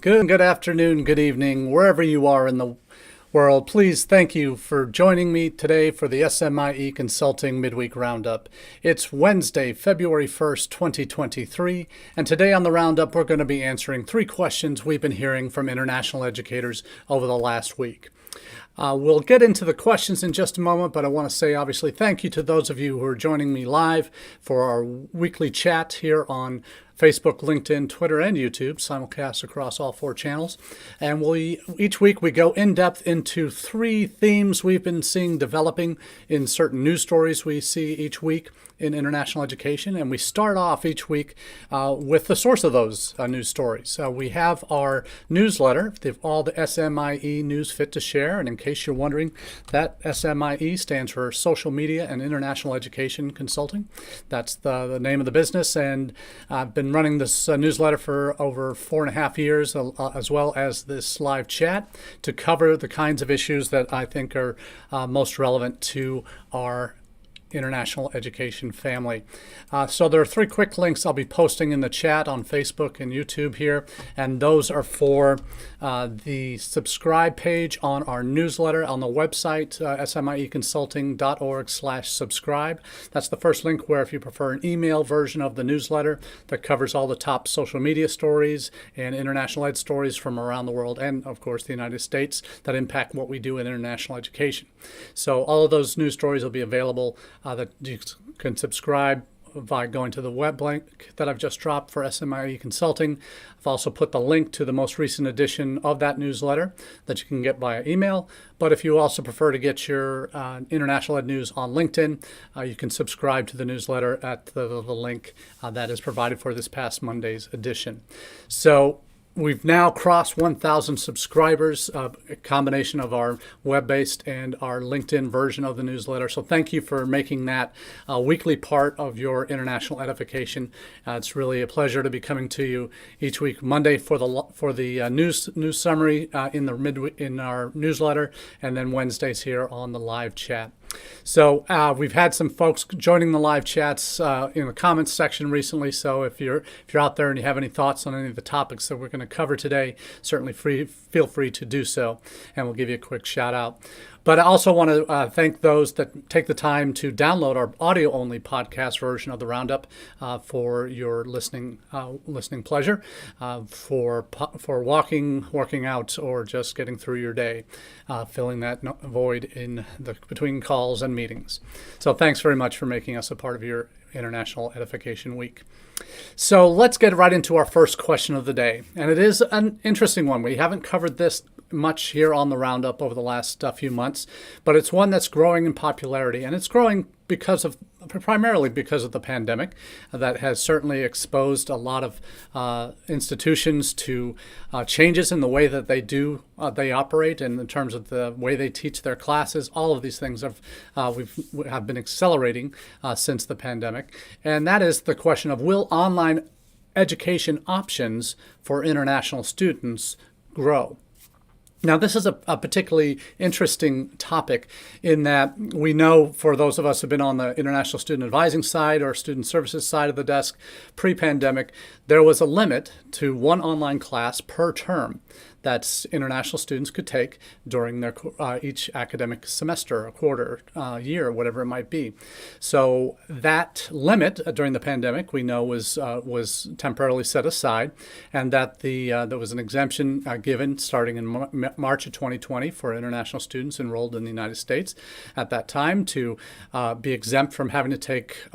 Good afternoon, good evening, wherever you are in the world. Please thank you for joining me today for the SMIE Consulting Midweek Roundup. It's Wednesday, February 1st, 2023, and today on the Roundup we're going to be answering 3 questions we've been hearing from international educators over the last week. We'll get into the questions in just a moment, but I want to say obviously thank you to those of you who are joining me live for our weekly chat here on Facebook, LinkedIn, Twitter, and YouTube, simulcast across all 4 channels. And each week we go in depth into 3 themes we've been seeing developing in certain news stories we see each week in international education. And we start off each week with the source of those news stories. We have our newsletter, all the SMIE news fit to share. And in case you're wondering, that SMIE stands for Social Media and International Education Consulting. That's the name of the business. And I've been running this newsletter for over 4.5 years, as well as this live chat to cover the kinds of issues that I think are most relevant to our international education family. So there are 3 quick links I'll be posting in the chat on Facebook and YouTube here, and those are for the subscribe page on our newsletter on the website, smieconsulting.org/subscribe. That's the first link where if you prefer an email version of the newsletter that covers all the top social media stories and international ed stories from around the world and, of course, the United States that impact what we do in international education. So all of those news stories will be available that you can subscribe by going to the web link that I've just dropped for SMIE Consulting. I've also put the link to the most recent edition of that newsletter that you can get via email. But if you also prefer to get your international ed news on LinkedIn, you can subscribe to the newsletter at the link that is provided for this past Monday's edition. So we've now crossed 1,000 subscribers, a combination of our web-based and our LinkedIn version of the newsletter. So thank you for making that a weekly part of your international edification. It's really a pleasure to be coming to you each week. Monday for the news summary in our newsletter, and then Wednesdays here on the live chat. So we've had some folks joining the live chats in the comments section recently. So if you're out there and you have any thoughts on any of the topics that we're going to cover today, certainly feel free to do so, and we'll give you a quick shout out. But I also want to thank those that take the time to download our audio-only podcast version of the Roundup for your listening pleasure, for walking, working out, or just getting through your day, filling that void in the between calls and meetings. So thanks very much for making us a part of your International Edification Week. So let's get right into our first question of the day. And it is an interesting one. We haven't covered this much here on the Roundup over the last few months, but it's one that's growing in popularity, and it's growing primarily because of the pandemic that has certainly exposed a lot of institutions to changes in the way that they operate, and in terms of the way they teach their classes. All of these things have been accelerating since the pandemic, and that is the question of, will online education options for international students grow? Now, this is a particularly interesting topic in that we know, for those of us who have been on the international student advising side or student services side of the desk, pre-pandemic, there was a limit to 1 online class per term that international students could take during their each academic semester, a quarter, year, whatever it might be. So that limit during the pandemic, we know, was temporarily set aside, and that there was an exemption given starting in March of 2020 for international students enrolled in the United States at that time to be exempt from having to take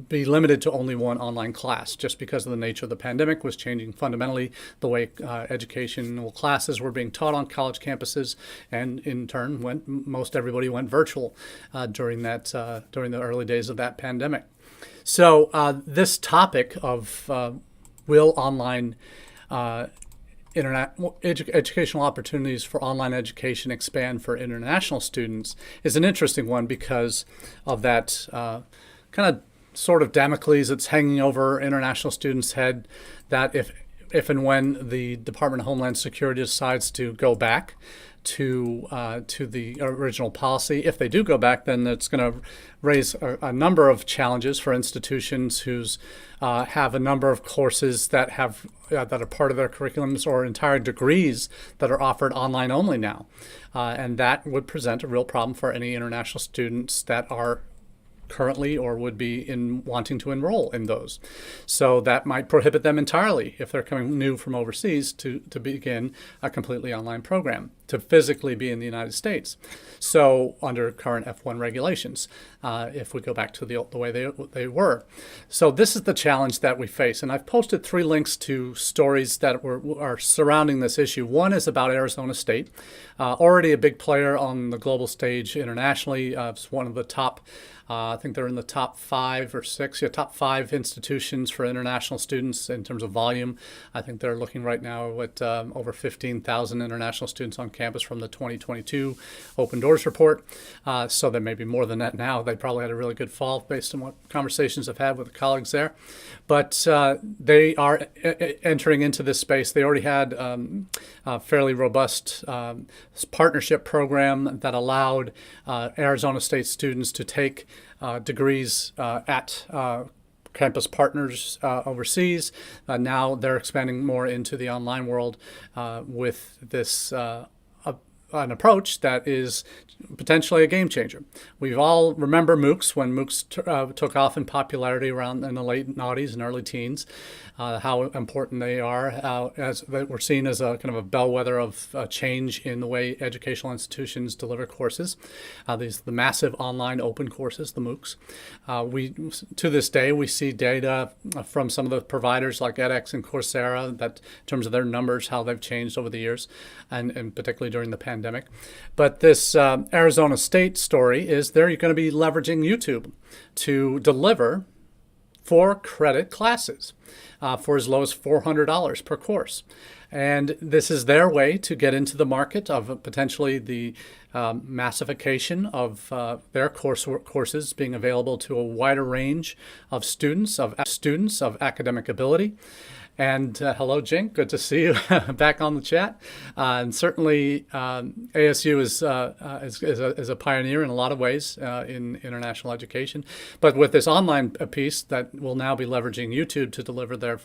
be limited to only 1 online class, just because of the nature of the pandemic was changing fundamentally the way educational classes were being taught on college campuses, and in turn most everybody went virtual during the early days of that pandemic. So this topic of will online educational opportunities for online education expand for international students is an interesting one because of that kind of sort of Damocles that's hanging over international students' head, that if if and when the Department of Homeland Security decides to go back to the original policy. If they do go back, then it's going to raise a number of challenges for institutions who's have a number of courses that have that are part of their curriculums or entire degrees that are offered online only now, and that would present a real problem for any international students that are currently or would be in wanting to enroll in those. So that might prohibit them entirely if they're coming new from overseas to begin a completely online program, to physically be in the United States. So under current F1 regulations, if we go back to the way they were. So this is the challenge that we face. And I've posted 3 links to stories that are surrounding this issue. One is about Arizona State, already a big player on the global stage internationally. It's one of the top I think they're in the top 5 or 6, top 5 institutions for international students in terms of volume. I think they're looking right now at over 15,000 international students on campus from the 2022 Open Doors report. So there may be more than that now. They probably had a really good fall based on what conversations I've had with colleagues there. But they are entering into this space. They already had a fairly robust partnership program that allowed Arizona State students to take degrees at campus partners overseas. Now they're expanding more into the online world with this an approach that is potentially a game changer. We all remember MOOCs when MOOCs took off in popularity around in the late noughties and early teens, how important they are, as they were seen as a kind of a bellwether of change in the way educational institutions deliver courses. The massive online open courses, the MOOCs. To this day, we see data from some of the providers like edX and Coursera that, in terms of their numbers, how they've changed over the years, and particularly during the pandemic. But this Arizona State story is they're going to be leveraging YouTube to deliver for-credit classes for as low as $400 per course. And this is their way to get into the market of potentially the massification of their courses being available to a wider range of students of academic ability. And hello, Jink. Good to see you back on the chat. And certainly, ASU is a pioneer in a lot of ways in international education. But with this online piece that will now be leveraging YouTube to deliver their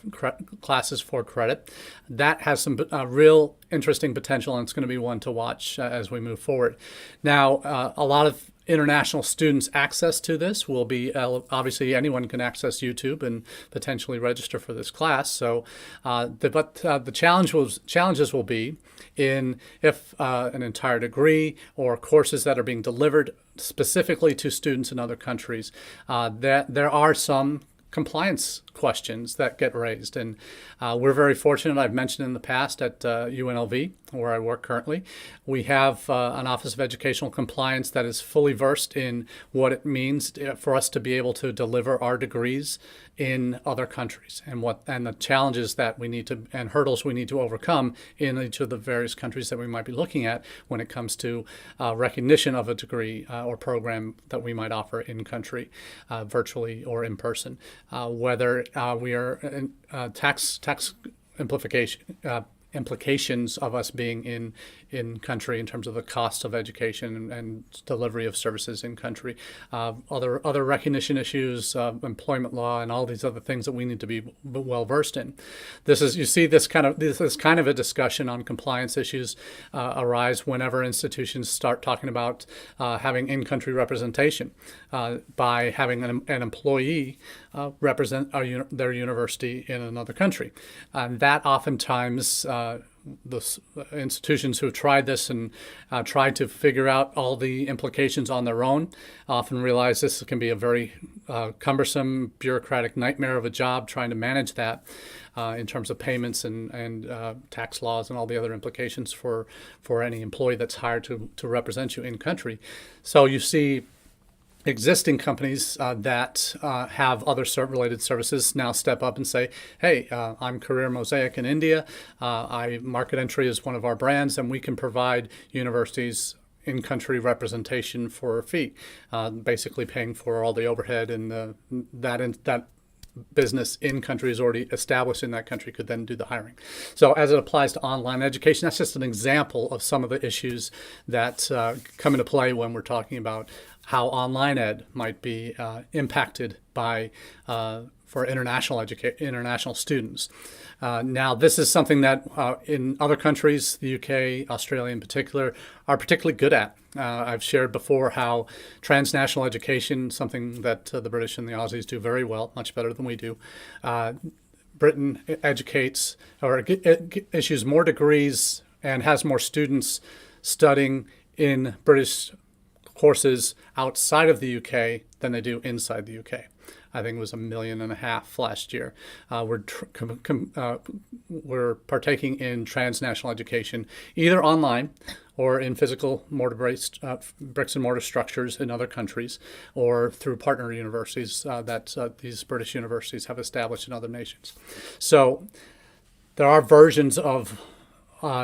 classes for credit, that has some real interesting potential, and it's going to be one to watch as we move forward. Now, a lot of international students' access to this will be obviously anyone can access YouTube and potentially register for this class. So, the challenges will be in if an entire degree or courses that are being delivered specifically to students in other countries, that there are some compliance questions that get raised. And we're very fortunate. I've mentioned in the past at UNLV, where I work currently, we have an Office of Educational Compliance that is fully versed in what it means for us to be able to deliver our degrees in other countries and the challenges that we need to and hurdles we need to overcome in each of the various countries that we might be looking at when it comes to recognition of a degree or program that we might offer in country, virtually or in person, whether we are tax implications of us being in country in terms of the cost of education and delivery of services in country, other recognition issues, employment law, and all these other things that we need to be well versed in. This is kind of a discussion on compliance issues arise whenever institutions start talking about having in-country representation by having an employee represent their university in another country, and that oftentimes the institutions who have tried this and tried to figure out all the implications on their own often realize this can be a very cumbersome, bureaucratic nightmare of a job trying to manage that in terms of payments and tax laws and all the other implications for any employee that's hired to represent you in country. So you see existing companies that have other related services now step up and say, hey, I'm Career Mosaic in India. Market Entry is one of our brands, and we can provide universities in-country representation for a fee, basically paying for all the overhead and that business in country is already established in that country could then do the hiring. So as it applies to online education, that's just an example of some of the issues that come into play when we're talking about how online ed might be impacted by for international students. Now, this is something that in other countries, the UK, Australia in particular, are particularly good at. I've shared before how transnational education, something that the British and the Aussies do very well, much better than we do. Britain educates or issues more degrees and has more students studying in British courses outside of the UK than they do inside the UK. I think it was 1.5 million last year. We're partaking in transnational education, either online or in physical mortar-based bricks and mortar structures in other countries, or through partner universities that these British universities have established in other nations. So there are versions of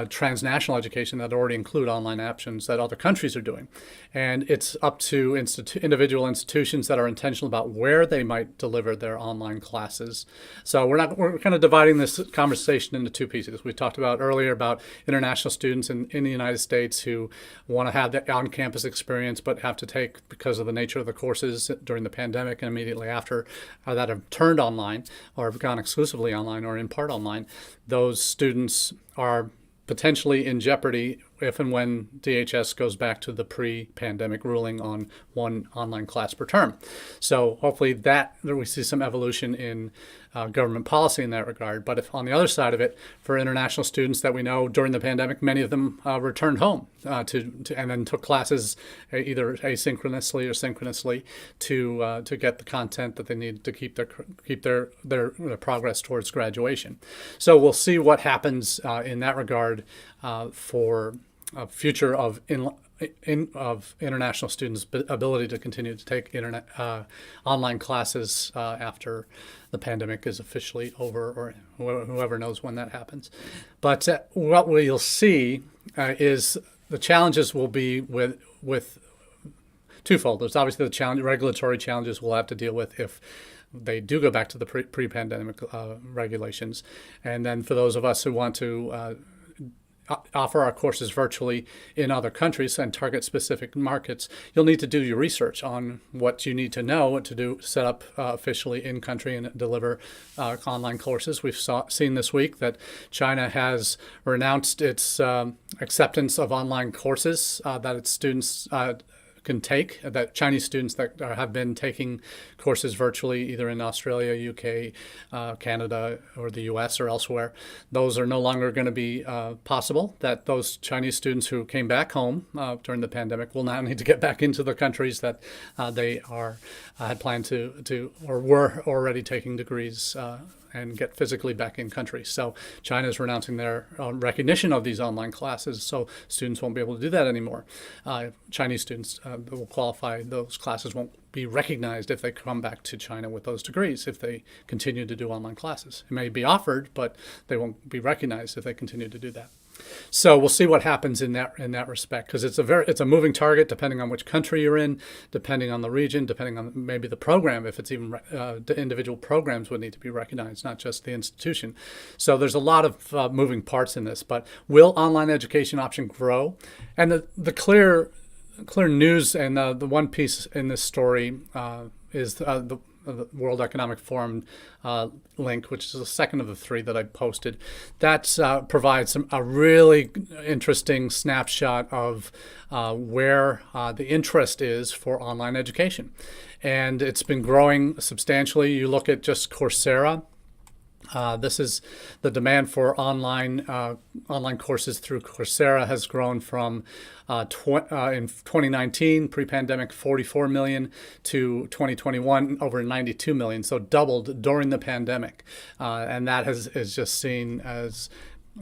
transnational education that already include online options that other countries are doing. And it's up to individual institutions that are intentional about where they might deliver their online classes. So we're kind of dividing this conversation into two pieces. We talked about earlier about international students in the United States who want to have the on-campus experience but have to take, because of the nature of the courses during the pandemic and immediately after, that have turned online or have gone exclusively online or in part online. Those students are potentially in jeopardy if and when DHS goes back to the pre-pandemic ruling on one online class per term. So hopefully that we see some evolution in government policy in that regard. But if on the other side of it, for international students that we know during the pandemic, many of them returned home and then took classes either asynchronously or synchronously to get the content that they need to keep their progress towards graduation. So we'll see what happens in that regard for a future of international students' ability to continue to take online classes after the pandemic is officially over, or whoever knows when that happens. But what we'll see is the challenges will be with twofold. There's obviously the regulatory challenges we'll have to deal with if they do go back to the pre-pandemic regulations. And then for those of us who want to offer our courses virtually in other countries and target specific markets, you'll need to do your research on what you need to know to set up officially in country and deliver online courses. We've seen this week that China has renounced its acceptance of online courses that its students can take, that Chinese students that have been taking courses virtually either in Australia, UK, Canada, or the US or elsewhere. Those are no longer going to be possible, that those Chinese students who came back home during the pandemic will now need to get back into the countries that they had planned to or were already taking degrees and get physically back in country. So China is renouncing their recognition of these online classes, so students won't be able to do that anymore. Chinese students that will qualify, those classes won't be recognized if they come back to China with those degrees, if they continue to do online classes. It may be offered, but they won't be recognized if they continue to do that. So we'll see what happens in that respect, because it's a moving target depending on which country you're in, depending on the region, depending on maybe the program. If it's even the individual programs would need to be recognized, not just the institution. So there's a lot of moving parts in this. But will online education option grow? And the clear news and the one piece in this story is the World Economic Forum link, which is the second of the three that I posted. That provides a really interesting snapshot of where the interest is for online education. And it's been growing substantially. You look at just Coursera. This is the demand for online courses through Coursera has grown from in 2019 pre-pandemic 44 million to 2021 over 92 million, so doubled during the pandemic, and that is just seen as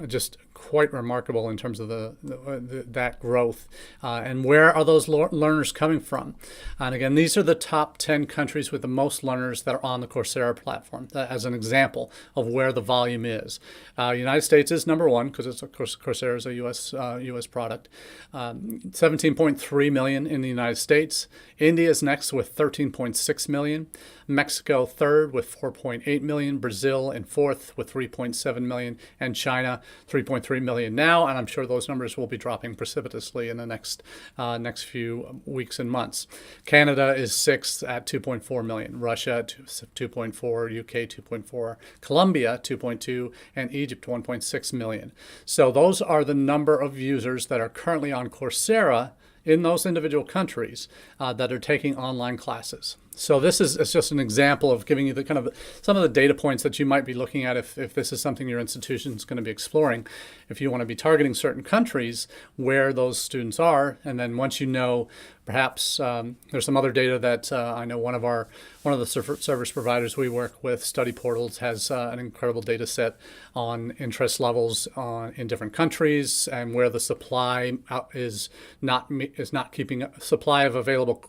just quite remarkable in terms of that growth. And where are those learners coming from? And again, these are the top 10 countries with the most learners that are on the Coursera platform, as an example of where the volume is. United States is number one because it's, of course, Coursera is a U.S. product. 17.3 million in the United States. India is next with 13.6 million. Mexico third with 4.8 million. Brazil in fourth with 3.7 million. And China 3.3 million now. And I'm sure those numbers will be dropping precipitously in the next few weeks and months. Canada is sixth at 2.4 million. Russia at 2.4. UK 2.4. Colombia 2.2. And Egypt 1.6 million. So those are the number of users that are currently on Coursera in those individual countries that are taking online classes. So this is just an example of giving you the kind of some of the data points that you might be looking at if this is something your institution is going to be exploring. If you want to be targeting certain countries where those students are, and then once you know, perhaps there's some other data that I know one of the service providers we work with, Study Portals, has an incredible data set on interest levels in different countries and where the supply is not keeping up. Supply of available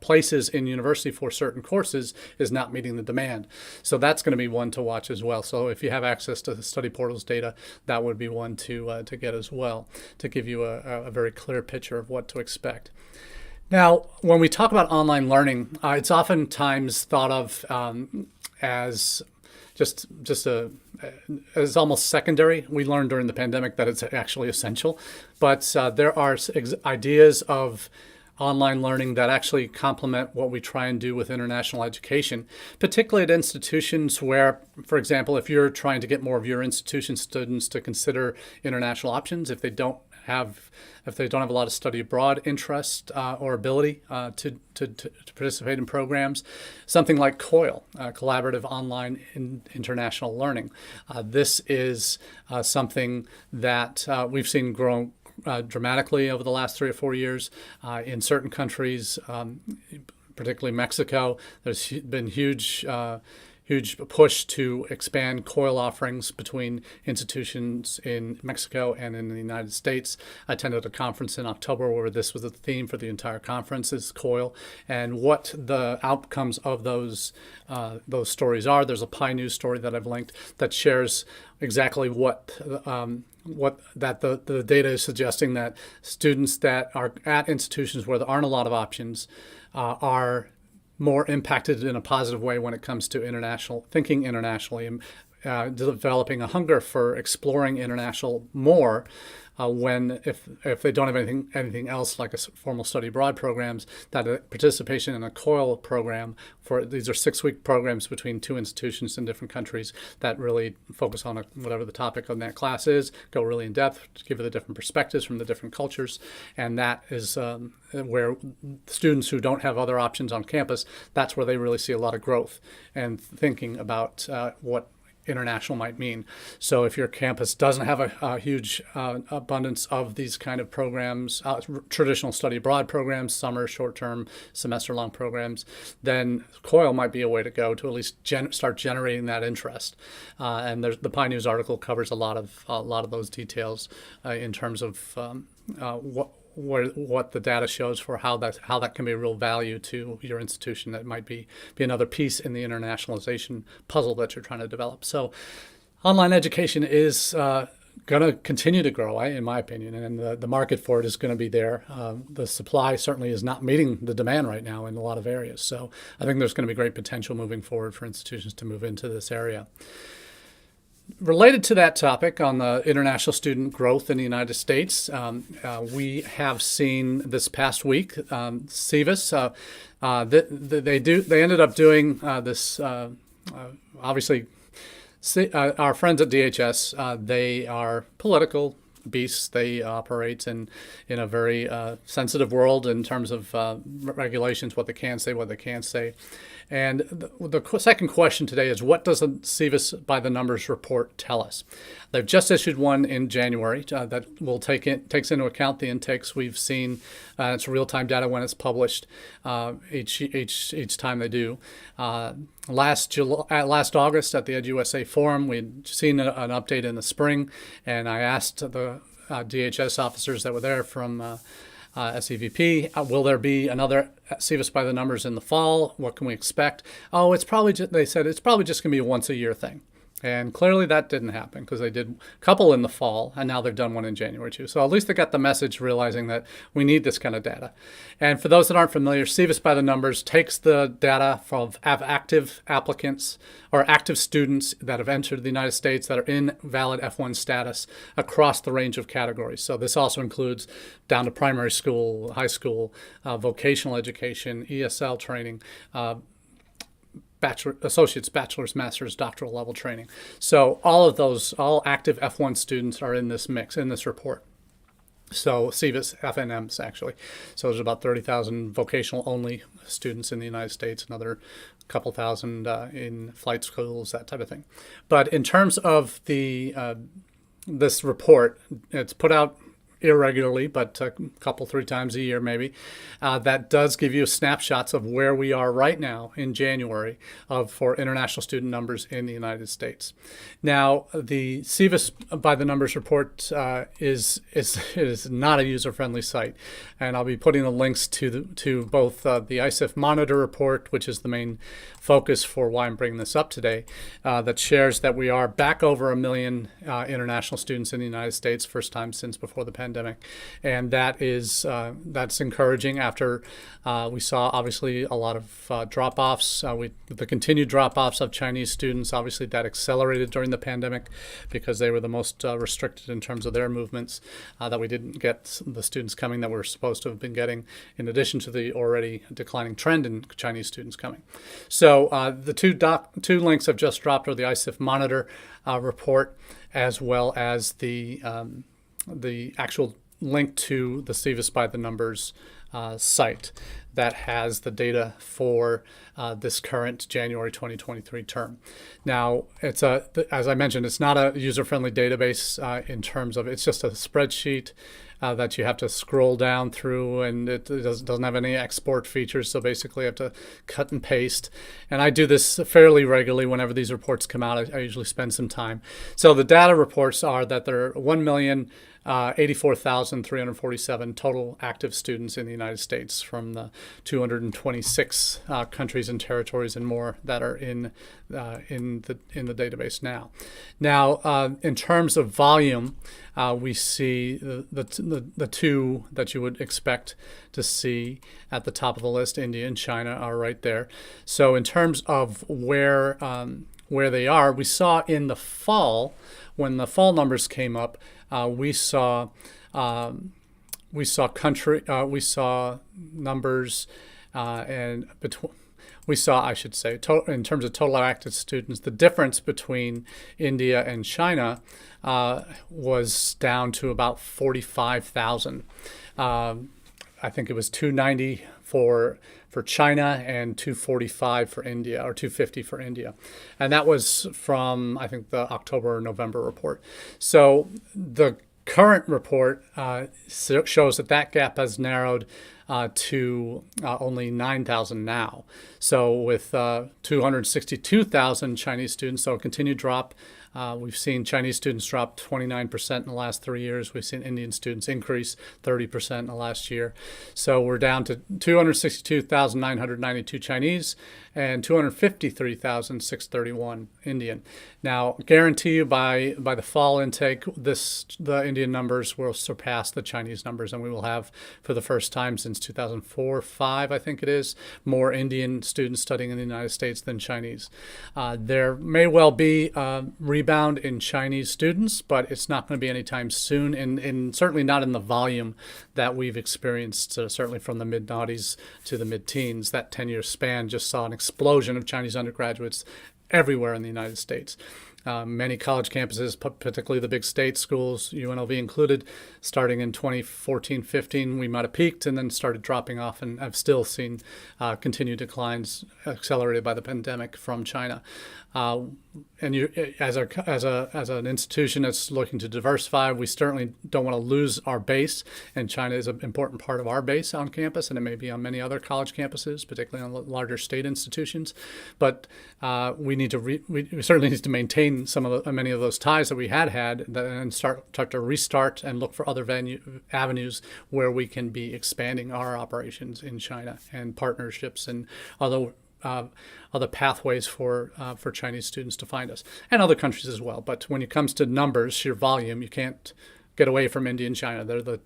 places in university for certain courses is not meeting the demand. So that's going to be one to watch as well. So if you have access to the Study Portals data, that would be one to get as well, to give you a very clear picture of what to expect. Now, when we talk about online learning, it's oftentimes thought of as as almost secondary. We learned during the pandemic that it's actually essential, but there are ideas of online learning that actually complement what we try and do with international education, particularly at institutions where, for example, if you're trying to get more of your institution students to consider international options, if they don't have a lot of study abroad interest or ability to participate in programs, something like COIL, Collaborative Online International Learning. This is something that we've seen grow dramatically over the last 3 or 4 years in certain countries, particularly Mexico. There's been huge push to expand COIL offerings between institutions in Mexico and in the United States. I attended a conference in October where this was the theme for the entire conference, is COIL, and what the outcomes of those stories are. There's a Pi News story that I've linked that shares exactly what the data is suggesting, that students that are at institutions where there aren't a lot of options are more impacted in a positive way when it comes to thinking internationally and developing a hunger for exploring international more if they don't have anything else like a formal study abroad programs, that participation in a COIL program, these are 6-week programs between 2 institutions in different countries that really focus on whatever the topic on that class is, go really in depth, give you the different perspectives from the different cultures, and that is where students who don't have other options on campus, that's where they really see a lot of growth and thinking about what international might mean. So if your campus doesn't have a huge abundance of these kind of programs, traditional study abroad programs, summer, short-term, semester-long programs, then COIL might be a way to go to at least start generating that interest. And the Pi News article covers a lot of those details in terms of what the data shows for how that can be a real value to your institution. That might be another piece in the internationalization puzzle that you're trying to develop. So online education is going to continue to grow, in my opinion, and the market for it is going to be there. The supply certainly is not meeting the demand right now in a lot of areas. So I think there's going to be great potential moving forward for institutions to move into this area. Related to that topic on the international student growth in the United States, we have seen this past week, SEVIS, they ended up doing this, obviously, our friends at DHS, they are political beasts. They operate in a very sensitive world in terms of regulations, what they can say, what they can't say. And the second question today is, what does the SEVIS by the numbers report tell us? They've just issued one in January that will takes into account the intakes we've seen. It's real-time data when it's published each time they do. Last August at the EdUSA Forum, we'd seen an update in the spring, and I asked the DHS officers that were there from SEVP, will there be another SEVIS by the numbers in the fall? What can we expect? Oh, they said it's probably just going to be a once-a-year thing. And clearly that didn't happen, because they did a couple in the fall, and now they've done one in January too. So at least they got the message, realizing that we need this kind of data. And for those that aren't familiar, SEVIS by the numbers takes the data from active applicants or active students that have entered the United States that are in valid F1 status across the range of categories. So this also includes down to primary school, high school, vocational education, ESL training, associates, bachelor's, master's, doctoral level training. So all active F1 students are in this mix, in this report. So SEVIS, FNMs actually. So there's about 30,000 vocational only students in the United States, another couple thousand in flight schools, that type of thing. But in terms of this report, it's put out irregularly, but a couple, 3 times a year maybe. That does give you snapshots of where we are right now in January for international student numbers in the United States. Now, the SEVIS by the numbers report is not a user-friendly site, and I'll be putting the links to both the ICIF Monitor report, which is the main focus for why I'm bringing this up today, that shares that we are back over 1 million international students in the United States, first time since before the pandemic. And that's encouraging after we saw obviously a lot of drop-offs. The continued drop-offs of Chinese students, obviously that accelerated during the pandemic because they were the most restricted in terms of their movements, that we didn't get the students coming that we're supposed to have been getting, in addition to the already declining trend in Chinese students coming. So the two links I've just dropped are the ICIF Monitor report, as well as the actual link to the SEVIS by the numbers site that has the data for this current January 2023 term. Now, as I mentioned, it's not a user-friendly database in terms of, it's just a spreadsheet that you have to scroll down through, and it doesn't have any export features, so basically you have to cut and paste. And I do this fairly regularly whenever these reports come out. I usually spend some time. So the data reports are that there are 1,084,347 total active students in the United States from the 226 countries and territories and more that are in the database now. Now, in terms of volume, we see the two that you would expect to see at the top of the list, India and China, are right there. So in terms of where they are, we saw in the fall, when the fall numbers came up, we saw numbers in terms of total active students, the difference between India and China was down to about 45,000. I think it was 290 for China and 245 for India, or 250 for India. And that was from, I think, the October or November report. So the current report shows that gap has narrowed to only 9,000 now. So with 262,000 Chinese students, so a continued drop. We've seen Chinese students drop 29% in the last 3 years. We've seen Indian students increase 30% in the last year. So we're down to 262,992 Chinese and 253,631 Indian. Now, guarantee you by the fall intake, the Indian numbers will surpass the Chinese numbers, and we will have, for the first time since 2004-05, I think it is, more Indian students studying in the United States than Chinese. There may well be rebound in Chinese students, but it's not going to be anytime soon, and certainly not in the volume that we've experienced, certainly from the mid-noughties to the mid-teens. That 10-year span just saw an explosion of Chinese undergraduates everywhere in the United States. Many college campuses, particularly the big state schools, UNLV included, starting in 2014-15, we might have peaked and then started dropping off, and I've still seen continued declines accelerated by the pandemic from China. And as an institution that's looking to diversify, we certainly don't want to lose our base, and China is an important part of our base on campus, and it may be on many other college campuses, particularly on larger state institutions. But we certainly need to maintain many of those ties that we had and start to restart and look for other avenues where we can be expanding our operations in China and partnerships and other pathways for Chinese students to find us, and other countries as well. But when it comes to numbers, sheer volume, you can't get away from India and China. They're the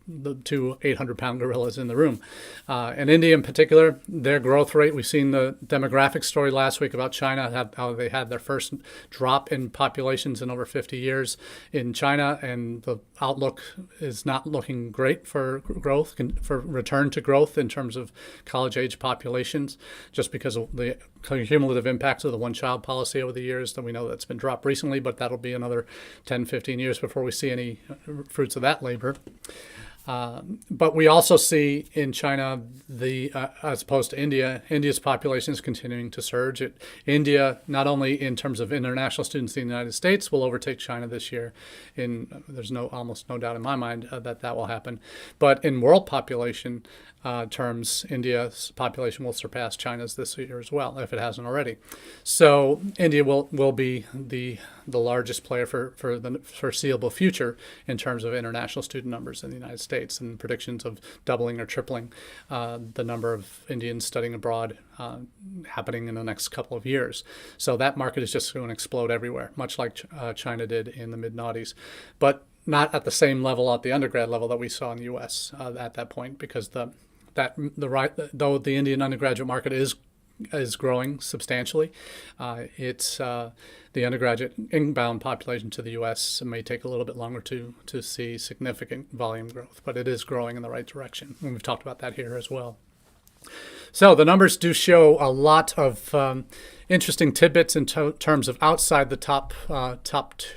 two 800-pound gorillas in the room. And India in particular, their growth rate, we've seen the demographic story last week about China, how they had their first drop in populations in over 50 years in China, and the outlook is not looking great for growth, for return to growth in terms of college-age populations, just because of the cumulative impacts of the one-child policy over the years that we know that's been dropped recently, but that'll be another 10, 15 years before we see any fruits of that labor. But we also see in China, as opposed to India, India's population is continuing to surge. India, not only in terms of international students in the United States, will overtake China this year. There's almost no doubt in my mind that will happen. But in world population terms, India's population will surpass China's this year as well, if it hasn't already. So India will be the largest player for the foreseeable future in terms of international student numbers in the United States, and predictions of doubling or tripling the number of Indians studying abroad happening in the next couple of years. So that market is just going to explode everywhere, much like China did in the mid-noughties. But not at the same level, at the undergrad level that we saw in the U.S. At that point, because though the Indian undergraduate market is growing substantially, the undergraduate inbound population to the U.S. may take a little bit longer to see significant volume growth, but it is growing in the right direction, and we've talked about that here as well. So the numbers do show a lot of interesting tidbits in terms of outside the top two.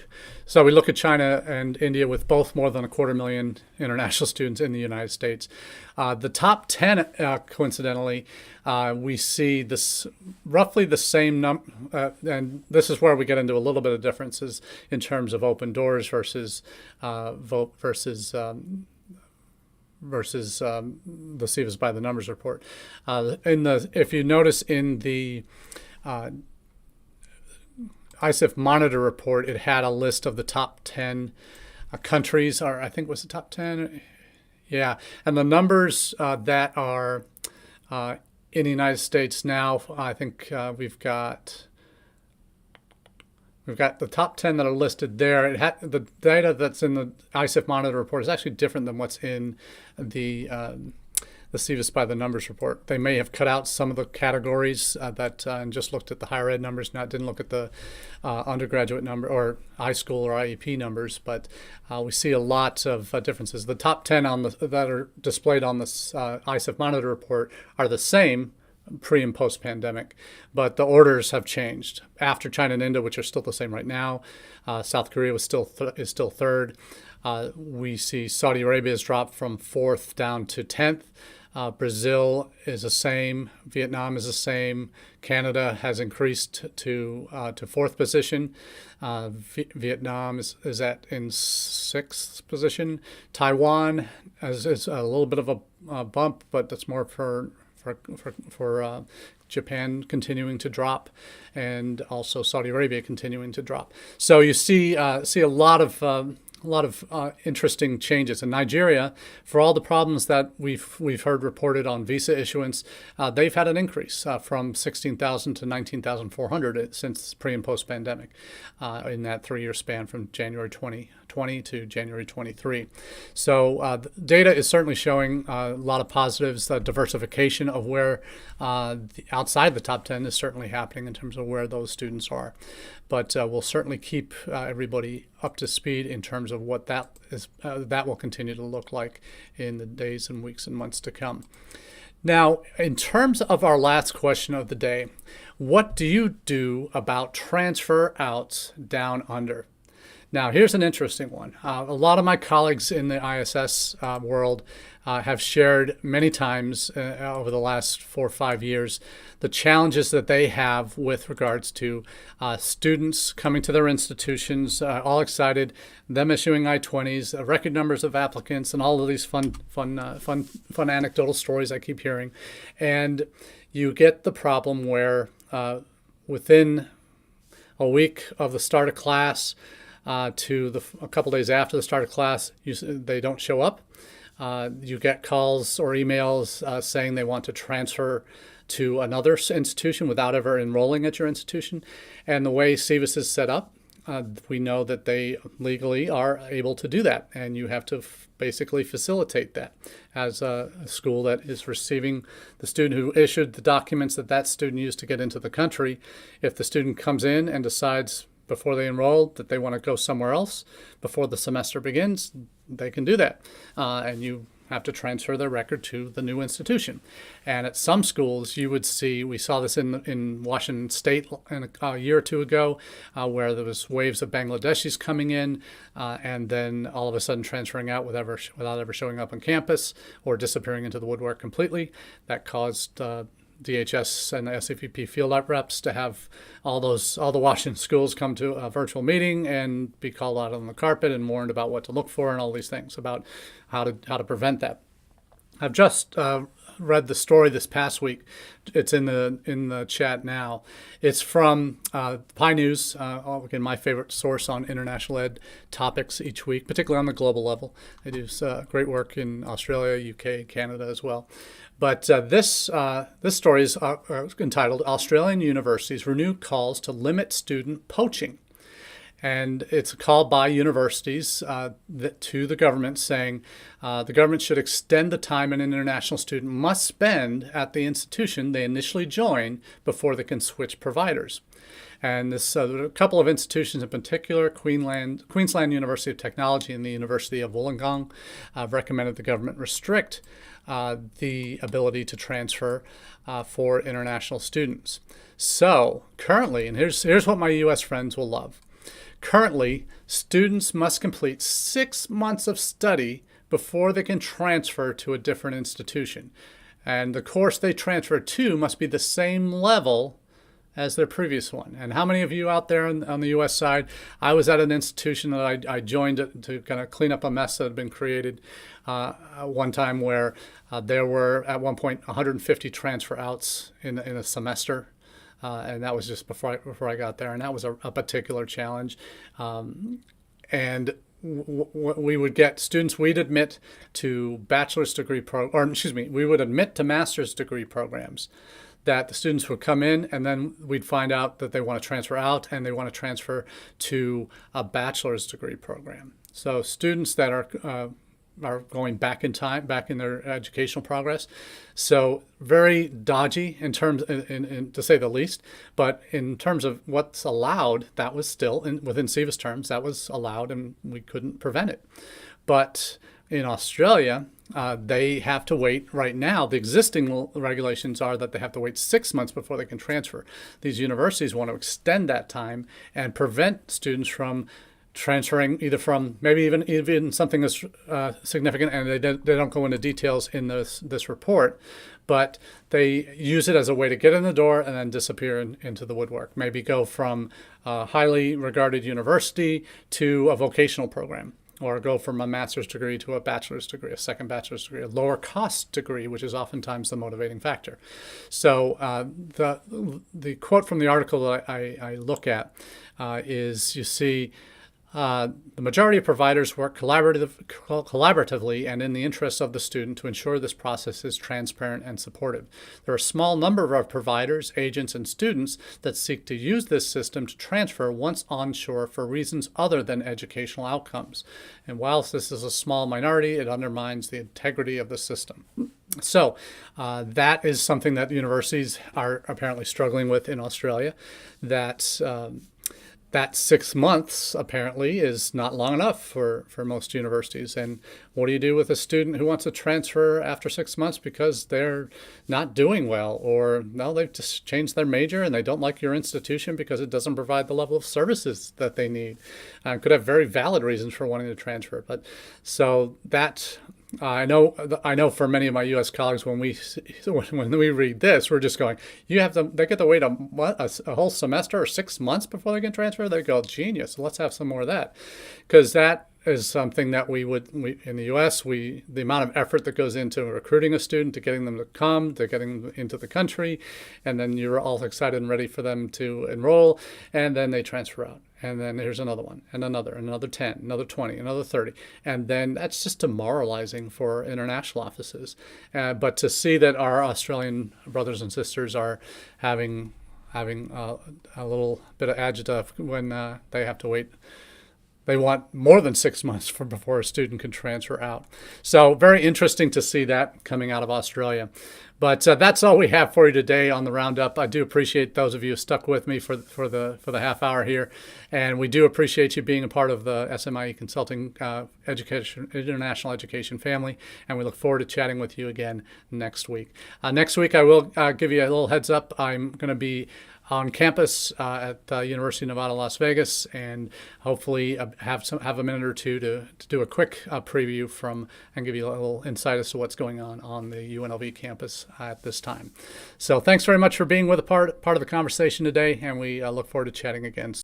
So we look at China and India with both more than 250,000 international students in the United States. The top 10, coincidentally, we see this roughly the same number, and this is where we get into a little bit of differences in terms of open doors versus the See Us by the Numbers report. If you notice in the ISIF Monitor report, it had a list of the top 10 countries, or I think it was the top 10. Yeah, and the numbers that are in the United States now, I think we've got the top 10 that are listed there. The data that's in the ISIF Monitor report is actually different than what's in the See Us by the Numbers report. They may have cut out some of the categories and just looked at the higher ed numbers, didn't look at the undergraduate number or iSchool or IEP numbers, but we see a lot of differences. The top 10 that are displayed on this ISIF Monitor report are the same pre and post pandemic, but the orders have changed. After China and India, which are still the same right now, South Korea is still third. We see Saudi Arabia has dropped from 4th down to 10th. Brazil is the same. Vietnam is the same. Canada has increased to 4th position. Vietnam is in 6th position. Taiwan is a little bit of a bump, but that's more for Japan continuing to drop, and also Saudi Arabia continuing to drop. So you see a lot of interesting changes. In Nigeria, for all the problems that we've heard reported on visa issuance, they've had an increase from 16,000 to 19,400 since pre and post pandemic in that 3-year span from January 2020 to January 23. So the data is certainly showing a lot of positives. The diversification of where outside the top 10 is certainly happening in terms of where those students are. But we'll certainly keep everybody up to speed in terms of what that will continue to look like in the days and weeks and months to come. Now, in terms of our last question of the day, what do you do about transfer outs down under? Now, here's an interesting one. A lot of my colleagues in the ISS world have shared many times over the last 4 or 5 years the challenges that they have with regards to students coming to their institutions, all excited, them issuing I-20s, record numbers of applicants, and all of these fun anecdotal stories I keep hearing. And you get the problem where within a week of the start of class, to a couple days after the start of class, they don't show up. You get calls or emails saying they want to transfer to another institution without ever enrolling at your institution. And the way SEVIS is set up, we know that they legally are able to do that. And you have to basically facilitate that as a school that is receiving the student who issued the documents that that student used to get into the country. If the student comes in and decides before they enroll that they want to go somewhere else before the semester begins, they can do that. And you have to transfer their record to the new institution. And at some schools, you would see, we saw this in Washington State a year or two ago, where there was waves of Bangladeshis coming in and then all of a sudden transferring out without ever showing up on campus or disappearing into the woodwork completely. That caused DHS and the SAVP field reps to have all the Washington schools come to a virtual meeting and be called out on the carpet and warned about what to look for and all these things about how to prevent that. I've just read the story this past week. It's in the chat now. It's from Pi News, again, my favorite source on international ed topics each week, particularly on the global level. They do great work in Australia, UK, Canada as well. But this story is entitled "Australian Universities Renew Calls to Limit Student Poaching." And it's a call by universities to the government saying the government should extend the time an international student must spend at the institution they initially join before they can switch providers. And this a couple of institutions in particular, Queensland University of Technology and the University of Wollongong, recommended the government restrict the ability to transfer for international students. So currently, and here's what my U.S. friends will love. Currently, students must complete 6 months of study before they can transfer to a different institution. And the course they transfer to must be the same level as their previous one. And how many of you out there on the U.S. side, I was at an institution that I joined to kind of clean up a mess that had been created one time where there were at one point 150 transfer outs in a semester. And that was just before I got there, and that was a particular challenge. And we would get students. We'd admit to bachelor's degree we would admit to master's degree programs. That the students would come in, and then we'd find out that they want to transfer out, and they want to transfer to a bachelor's degree program. So students that are going back in time, back in their educational progress. So very dodgy in terms, to say the least. But in terms of what's allowed, that was still, within SEVIS terms, that was allowed, and we couldn't prevent it. But in Australia, they have to wait right now. The existing regulations are that they have to wait 6 months before they can transfer. These universities want to extend that time and prevent students from transferring either from maybe even something that's significant, and they don't go into details in this report, but they use it as a way to get in the door and then disappear into the woodwork. Maybe go from a highly regarded university to a vocational program, or go from a master's degree to a bachelor's degree, a second bachelor's degree, a lower cost degree, which is oftentimes the motivating factor. So the quote from the article that I look at is, you see, the majority of providers work collaboratively and in the interests of the student to ensure this process is transparent and supportive. There are a small number of providers, agents, and students that seek to use this system to transfer once onshore for reasons other than educational outcomes. And whilst this is a small minority, it undermines the integrity of the system. So that is something that universities are apparently struggling with in Australia, that that 6 months apparently is not long enough for most universities. And what do you do with a student who wants to transfer after 6 months because they're not doing well, or no, they've just changed their major and they don't like your institution because it doesn't provide the level of services that they need? Could have very valid reasons for wanting to transfer. But so that I know for many of my U.S. colleagues, when we read this, we're just going, they get to wait a whole semester or 6 months before they can transfer. They go, genius. Let's have some more of that, because that is something that we in the U.S. the amount of effort that goes into recruiting a student, to getting them to come, to getting them into the country, and then you're all excited and ready for them to enroll, and then they transfer out. And then here's another one, and another 10, another 20, another 30. And then that's just demoralizing for international offices. But to see that our Australian brothers and sisters are having a little bit of agita when they have to wait. They want more than 6 months before a student can transfer out. So very interesting to see that coming out of Australia. But that's all we have for you today on the Roundup. I do appreciate those of you who stuck with me for the half hour here, and we do appreciate you being a part of the SMIE Consulting International Education family. And we look forward to chatting with you again next week. Next week, I will give you a little heads up. I'm going to be on campus at University of Nevada, Las Vegas, and hopefully have a minute or two to do a quick preview and give you a little insight as to what's going on the UNLV campus at this time. So thanks very much for being with part of the conversation today, and we look forward to chatting again.